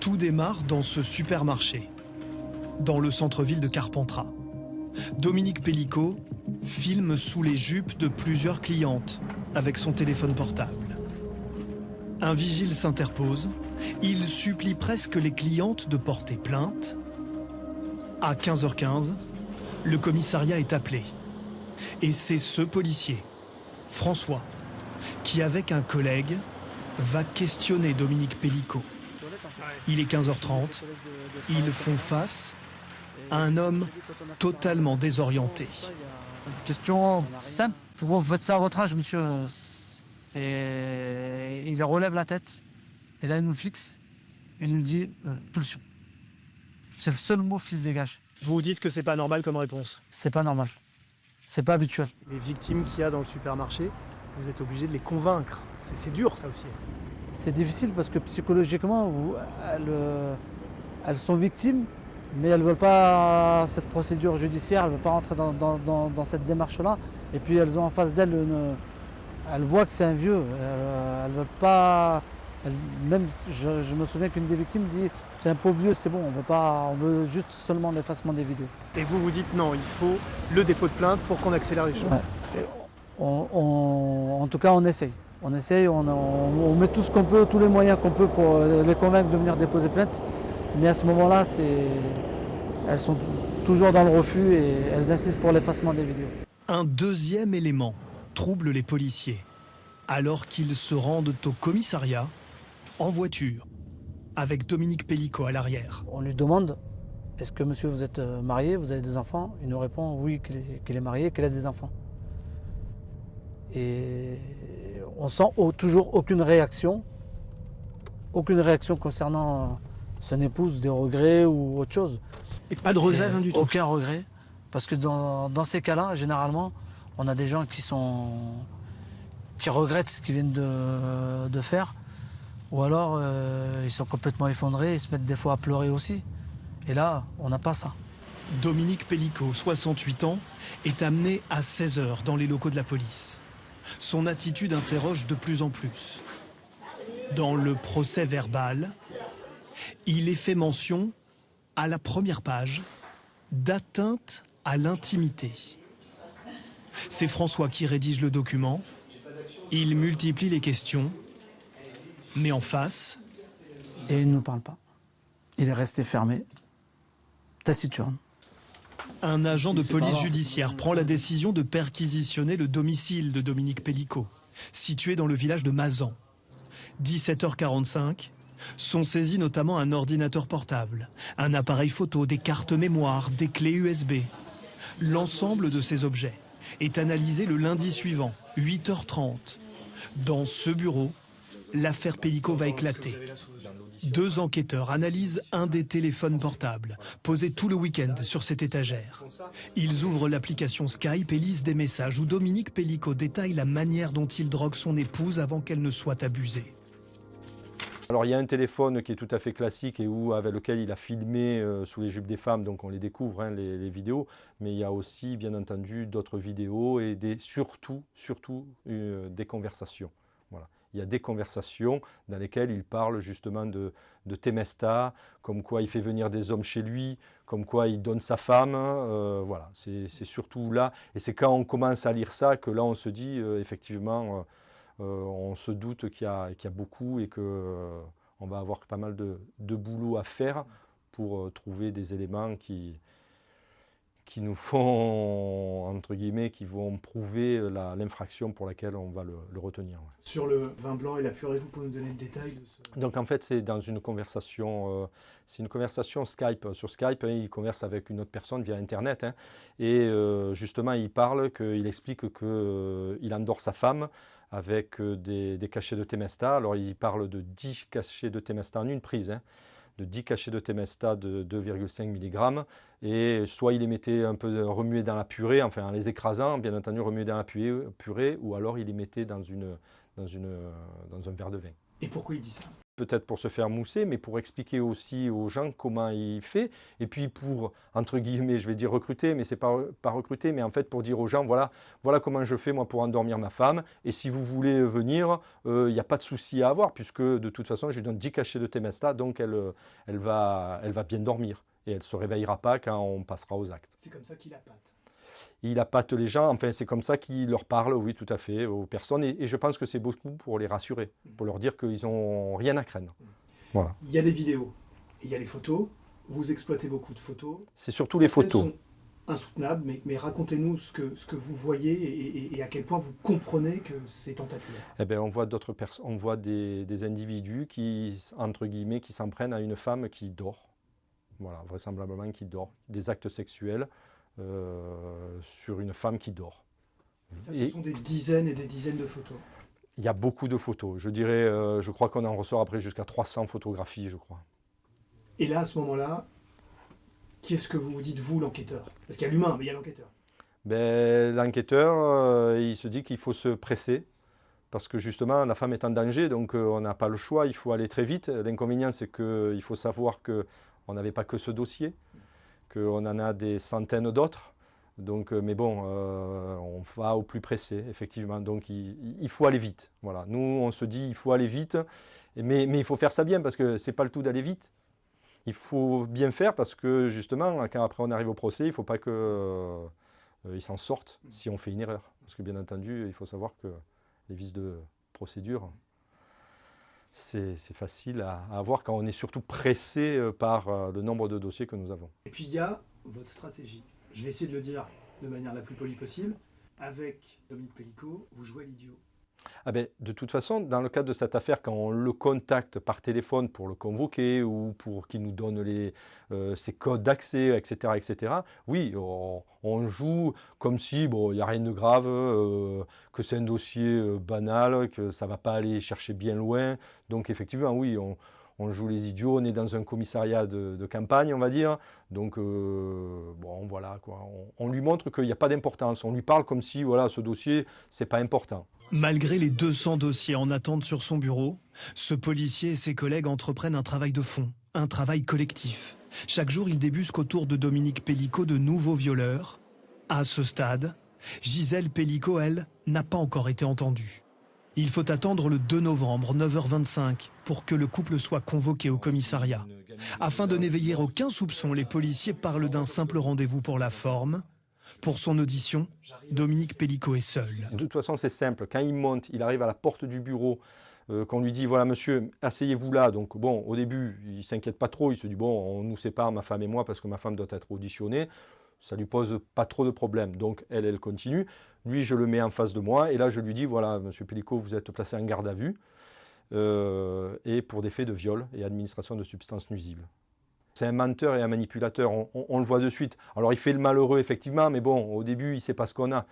Tout démarre dans ce supermarché, dans le centre-ville de Carpentras. Dominique Pellicot filme sous les jupes de plusieurs clientes avec son téléphone portable. Un vigile s'interpose, il supplie presque les clientes de porter plainte. À 15h15, le commissariat est appelé. Et c'est ce policier, François, qui avec un collègue va questionner Dominique Pellicot. Il est 15h30, ils font face à un homme totalement désorienté. Question simple. Pourquoi vous faites ça à votre âge, monsieur? Et il relève la tête. Et là, il nous fixe. Il nous dit pulsion. C'est le seul mot qui se dégage. Vous vous dites que c'est pas normal comme réponse. C'est pas normal. C'est pas habituel. Les victimes qu'il y a dans le supermarché, vous êtes obligé de les convaincre. C'est dur, ça aussi. C'est difficile parce que psychologiquement, elles sont victimes, mais elles ne veulent pas cette procédure judiciaire, elles ne veulent pas rentrer dans cette démarche-là. Et puis elles ont en face d'elles, elles voient que c'est un vieux. Elles ne veulent pas. Même, je me souviens qu'une des victimes dit c'est un pauvre vieux, c'est bon, on veut juste seulement l'effacement des vidéos. Et vous vous dites non, il faut le dépôt de plainte pour qu'on accélère les choses. Ouais. En tout cas, on essaye. On essaye, on met tout ce qu'on peut, tous les moyens qu'on peut pour les convaincre de venir déposer plainte. Mais à ce moment-là, elles sont toujours dans le refus et elles insistent pour l'effacement des vidéos. Un deuxième élément trouble les policiers, alors qu'ils se rendent au commissariat en voiture, avec Dominique Pellicot à l'arrière. On lui demande, est-ce que monsieur vous êtes marié, vous avez des enfants? Il nous répond oui, qu'il est marié, qu'il a des enfants. Et on sent toujours aucune réaction concernant son épouse, des regrets ou autre chose. Et pas de regret, rien du tout. Aucun regret, parce que dans ces cas-là, généralement, on a des gens qui regrettent ce qu'ils viennent de faire, ou alors ils sont complètement effondrés, ils se mettent des fois à pleurer aussi. Et là, on n'a pas ça. Dominique Pellicot, 68 ans, est amené à 16h dans les locaux de la police. Son attitude interroge de plus en plus. Dans le procès verbal, il est fait mention, à la première page, d'atteinte à l'intimité. C'est François qui rédige le document. Il multiplie les questions, mais en face... Et il ne nous parle pas. Il est resté fermé, taciturne. Un agent de police judiciaire prend la décision de perquisitionner le domicile de Dominique Pellicot, situé dans le village de Mazan. 17h45, sont saisis notamment un ordinateur portable, un appareil photo, des cartes mémoire, des clés USB. L'ensemble de ces objets est analysé le lundi suivant, 8h30. Dans ce bureau, l'affaire Pellicot va éclater. 2 enquêteurs analysent un des téléphones portables, posés tout le week-end sur cette étagère. Ils ouvrent l'application Skype et lisent des messages où Dominique Pellicot détaille la manière dont il drogue son épouse avant qu'elle ne soit abusée. Alors il y a un téléphone qui est tout à fait classique et avec lequel il a filmé sous les jupes des femmes, donc on les découvre, hein, les vidéos, mais il y a aussi bien entendu d'autres vidéos et surtout des conversations. Voilà. Il y a des conversations dans lesquelles il parle justement de Temesta, comme quoi il fait venir des hommes chez lui, comme quoi il donne sa femme, voilà, c'est surtout là, et c'est quand on commence à lire ça que là on se dit effectivement, on se doute qu'il y a beaucoup et qu'on va avoir pas mal de boulot à faire pour trouver des éléments qui nous font, entre guillemets, qui vont prouver l'infraction pour laquelle on va le retenir. Ouais. Sur le vin blanc et la purée, vous pouvez nous donner le détail de ce... Donc en fait, c'est dans une conversation, Skype. Sur Skype, hein, il converse avec une autre personne via Internet. Hein, et justement, il explique qu'il endort sa femme avec des cachets de Temesta. Alors il parle de 10 cachets de Temesta en une prise. Hein, de 10 cachets de Temesta de 2,5 mg, et soit il les mettait un peu remués dans la purée, enfin en les écrasant, bien entendu remués dans la purée, ou alors il les mettait dans un verre de vin. Et pourquoi il dit ça? peut-être pour se faire mousser, mais pour expliquer aussi aux gens comment il fait, et puis pour, entre guillemets, je vais dire recruter, mais c'est pas recruter, mais en fait pour dire aux gens, voilà comment je fais moi pour endormir ma femme, et si vous voulez venir, il n'y a pas de souci à avoir, puisque de toute façon je lui donne 10 cachets de Temesta, donc elle va bien dormir, et elle ne se réveillera pas quand on passera aux actes. C'est comme ça qu'il appâte. Il appâte les gens, enfin c'est comme ça qu'il leur parle, oui tout à fait, aux personnes, et je pense que c'est beaucoup pour les rassurer, pour leur dire qu'ils n'ont rien à craindre. Voilà. Il y a des vidéos et il y a les photos. Vous exploitez beaucoup de photos. C'est surtout les photos. Certaines sont insoutenables, mais racontez-nous ce que vous voyez et à quel point vous comprenez que c'est tentaculaire. Eh bien, on voit d'autres personnes, on voit des individus qui, entre guillemets, qui s'en prennent à une femme qui dort. Voilà, vraisemblablement qui dort. Des actes sexuels sur une femme qui dort. Ça, ce sont des dizaines et des dizaines de photos. Il y a beaucoup de photos. Je dirais, je crois qu'on en ressort après jusqu'à 300 photographies, je crois. Et là, à ce moment-là, qu'est-ce que vous vous dites, vous, l'enquêteur? Parce qu'il y a l'humain, mais il y a l'enquêteur. Ben, l'enquêteur, il se dit qu'il faut se presser. Parce que justement, la femme est en danger, donc on n'a pas le choix, il faut aller très vite. L'inconvénient, c'est qu'il faut savoir qu'on n'avait pas que ce dossier, qu'on en a des centaines d'autres. Donc, mais bon, on va au plus pressé, effectivement. Donc, il faut aller vite. Voilà. Nous, on se dit, il faut aller vite, mais il faut faire ça bien, parce que ce n'est pas le tout d'aller vite. Il faut bien faire, parce que justement, quand après on arrive au procès, il ne faut pas qu'ils s'en sortent si on fait une erreur. Parce que bien entendu, il faut savoir que les vices de procédure, c'est facile à avoir quand on est surtout pressé par le nombre de dossiers que nous avons. Et puis, il y a votre stratégie. Je vais essayer de le dire de manière la plus polie possible. Avec Dominique Pellicot, vous jouez à l'idiot. Ah ben, de toute façon, dans le cadre de cette affaire, quand on le contacte par téléphone pour le convoquer ou pour qu'il nous donne ses codes d'accès, etc., oui, on joue comme si bon, il n'y a rien de grave, que c'est un dossier banal, que ça ne va pas aller chercher bien loin. Donc effectivement, oui, on joue les idiots, on est dans un commissariat de campagne, on va dire. Donc, bon, voilà, quoi. On lui montre qu'il n'y a pas d'importance. On lui parle comme si, voilà, ce dossier, ce n'est pas important. Malgré les 200 dossiers en attente sur son bureau, ce policier et ses collègues entreprennent un travail de fond, un travail collectif. Chaque jour, ils débusquent autour de Dominique Pellicot de nouveaux violeurs. À ce stade, Gisèle Pellicot, elle, n'a pas encore été entendue. Il faut attendre le 2 novembre, 9h25, pour que le couple soit convoqué au commissariat. Afin de n'éveiller aucun soupçon, les policiers parlent d'un simple rendez-vous pour la forme. Pour son audition, Dominique Pellicot est seul. De toute façon, c'est simple. Quand il monte, il arrive à la porte du bureau, qu'on lui dit, voilà monsieur, asseyez-vous là. Donc bon, au début, il ne s'inquiète pas trop. Il se dit, bon, on nous sépare, ma femme et moi, parce que ma femme doit être auditionnée. Ça ne lui pose pas trop de problème. Donc elle continue. Lui, je le mets en face de moi. Et là, je lui dis, voilà, monsieur Pellicot, vous êtes placé en garde à vue. Et pour des faits de viol et administration de substances nuisibles. C'est un menteur et un manipulateur, on le voit de suite. Alors il fait le malheureux effectivement, mais bon, au début, il ne sait pas ce qu'on a.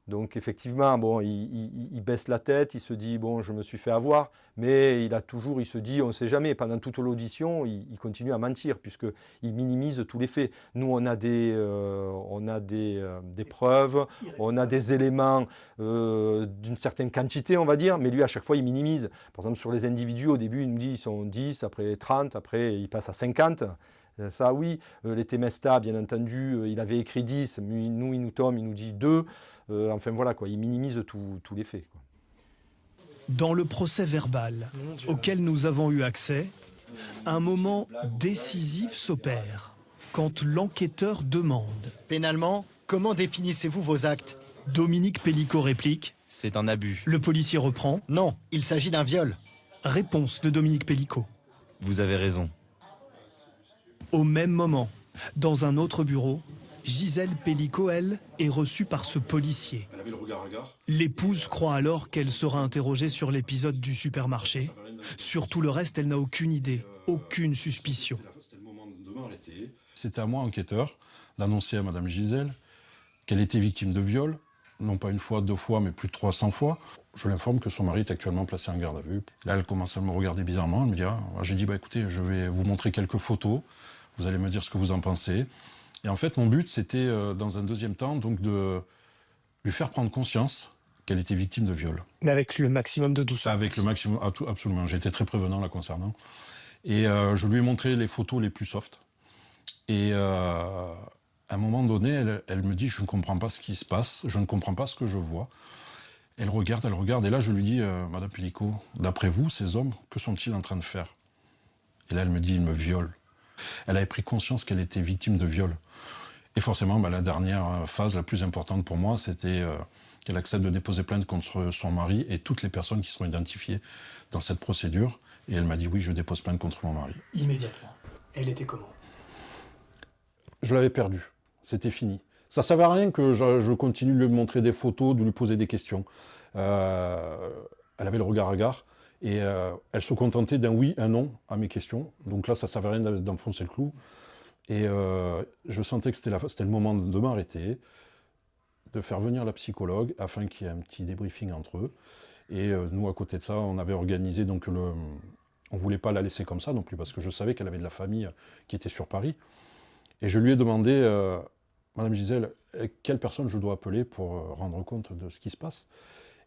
Donc effectivement, bon, il baisse la tête, il se dit, bon, je me suis fait avoir, mais il se dit, on ne sait jamais. Pendant toute l'audition, il continue à mentir, puisqu'il minimise tous les faits. Nous, on a des preuves, on a des éléments d'une certaine quantité, on va dire, mais lui, à chaque fois, il minimise. Par exemple, sur les individus, au début, il nous dit, ils sont 10, après 30, après, il passe à 50. Ça, oui. Les Temesta, bien entendu, il avait écrit 10, mais nous, il nous dit 2. Enfin voilà, quoi, il minimise tous les faits, quoi. Dans le procès verbal auquel nous avons eu accès, un moment décisif s'opère quand l'enquêteur demande. Pénalement, comment définissez-vous vos actes? Dominique Pellicot réplique. C'est un abus. Le policier reprend. Non, il s'agit d'un viol. Réponse de Dominique Pellicot. Vous avez raison. Au même moment, dans un autre bureau, Gisèle Pellicot, elle, est reçue par ce policier. Elle avait le regard. L'épouse croit alors qu'elle sera interrogée sur l'épisode du supermarché. Sur tout le reste, elle n'a aucune idée, aucune suspicion. C'était à moi, enquêteur, d'annoncer à Madame Gisèle qu'elle était victime de viol, non pas une fois, 2 fois, mais plus de 300 fois. Je l'informe que son mari est actuellement placé en garde à vue. Là, elle commence à me regarder bizarrement. Elle me dit, j'ai dit, écoutez, je vais vous montrer quelques photos. Vous allez me dire ce que vous en pensez. Et en fait, mon but, c'était, dans un deuxième temps, donc de lui faire prendre conscience qu'elle était victime de viol. Mais avec le maximum de douceur. Avec le maximum, absolument. J'étais très prévenant la concernant. Et je lui ai montré les photos les plus soft. Et à un moment donné, elle me dit « Je ne comprends pas ce qui se passe, je ne comprends pas ce que je vois ». Elle regarde. Et là, je lui dis « Madame Pellico, d'après vous, ces hommes, que sont-ils en train de faire ?» Et là, elle me dit « Ils me violent ». Elle avait pris conscience qu'elle était victime de viol. Et forcément, la dernière phase, la plus importante pour moi, c'était qu'elle accepte de déposer plainte contre son mari et toutes les personnes qui seront identifiées dans cette procédure. Et elle m'a dit « Oui, je dépose plainte contre mon mari ». Immédiatement. Elle était comment? Je l'avais perdue. C'était fini. Ça ne servait à rien que je continue de lui montrer des photos, de lui poser des questions. Elle avait le regard hagard et elle se contentait d'un oui, un non à mes questions. Donc là, ça ne servait à rien d'enfoncer le clou. Et je sentais que c'était le moment de m'arrêter, de faire venir la psychologue afin qu'il y ait un petit débriefing entre eux. Et nous, à côté de ça, on avait organisé, donc on ne voulait pas la laisser comme ça non plus, parce que je savais qu'elle avait de la famille qui était sur Paris. Et je lui ai demandé, Madame Gisèle, quelle personne je dois appeler pour rendre compte de ce qui se passe?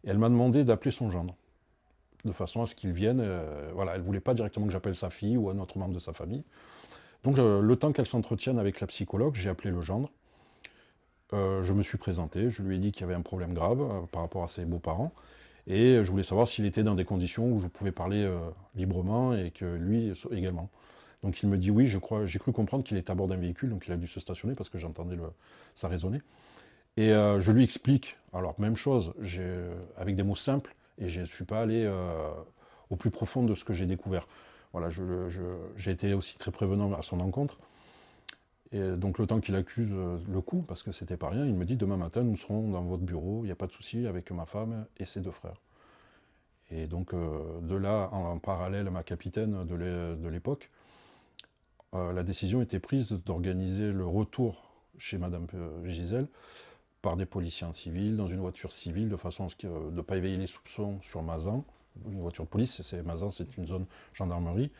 Et elle m'a demandé d'appeler son gendre, de façon à ce qu'il vienne. Voilà, elle ne voulait pas directement que j'appelle sa fille ou un autre membre de sa famille. Donc le temps qu'elle s'entretienne avec la psychologue, j'ai appelé le gendre. Je me suis présenté, je lui ai dit qu'il y avait un problème grave par rapport à ses beaux-parents. Et je voulais savoir s'il était dans des conditions où je pouvais parler librement et que lui également. Donc il me dit oui, j'ai cru comprendre qu'il était à bord d'un véhicule, donc il a dû se stationner parce que j'entendais ça résonner. Et je lui explique, alors même chose, avec des mots simples, et je ne suis pas allé au plus profond de ce que j'ai découvert. Voilà, j'ai été aussi très prévenant à son encontre. Et donc le temps qu'il accuse le coup, parce que c'était pas rien, il me dit demain matin nous serons dans votre bureau, il n'y a pas de souci, avec ma femme et ses 2 frères. Et donc de là, en parallèle, ma capitaine de l'époque, la décision était prise d'organiser le retour chez Madame Gisèle par des policiers en civil, dans une voiture civile, de façon à ne pas éveiller les soupçons sur Mazan. Une voiture de police, Mazan, c'est une zone gendarmerie.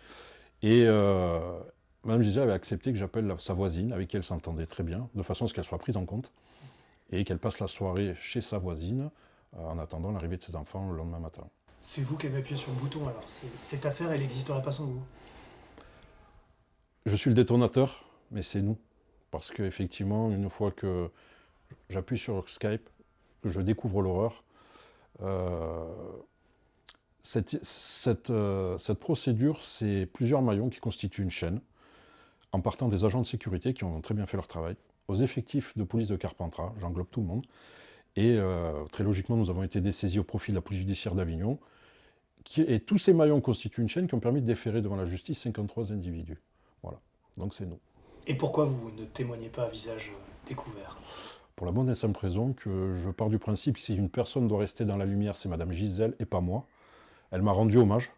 Et Madame Gisèle avait accepté que j'appelle sa voisine, avec qui elle s'entendait très bien, de façon à ce qu'elle soit prise en compte, et qu'elle passe la soirée chez sa voisine, en attendant l'arrivée de ses enfants le lendemain matin. C'est vous qui avez appuyé sur le bouton, alors cette affaire, elle n'existerait pas sans vous? Je suis le détonateur, mais c'est nous. Parce qu'effectivement, une fois que j'appuie sur Skype, que je découvre l'horreur, cette procédure, c'est plusieurs maillons qui constituent une chaîne, en partant des agents de sécurité qui ont très bien fait leur travail, aux effectifs de police de Carpentras, j'englobe tout le monde, et très logiquement, nous avons été dessaisis au profit de la police judiciaire d'Avignon, et tous ces maillons constituent une chaîne qui ont permis de déférer devant la justice 53 individus. Voilà, donc c'est nous. Et pourquoi vous ne témoignez pas à visage découvert? Pour la bonne et simple raison que je pars du principe que si une personne doit rester dans la lumière, c'est Madame Gisèle et pas moi. Elle m'a rendu hommage,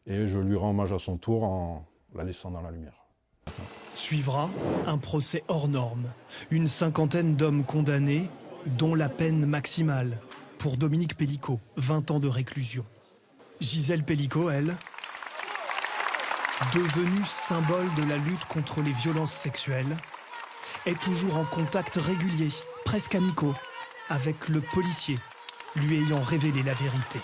et je lui rends hommage à son tour en la laissant dans la lumière. Suivra un procès hors norme. Une 50aine d'hommes condamnés, dont la peine maximale. Pour Dominique Pellico, 20 ans de réclusion. Gisèle Pellico, elle, devenue symbole de la lutte contre les violences sexuelles, est toujours en contact régulier, presque amicaux, avec le policier, lui ayant révélé la vérité.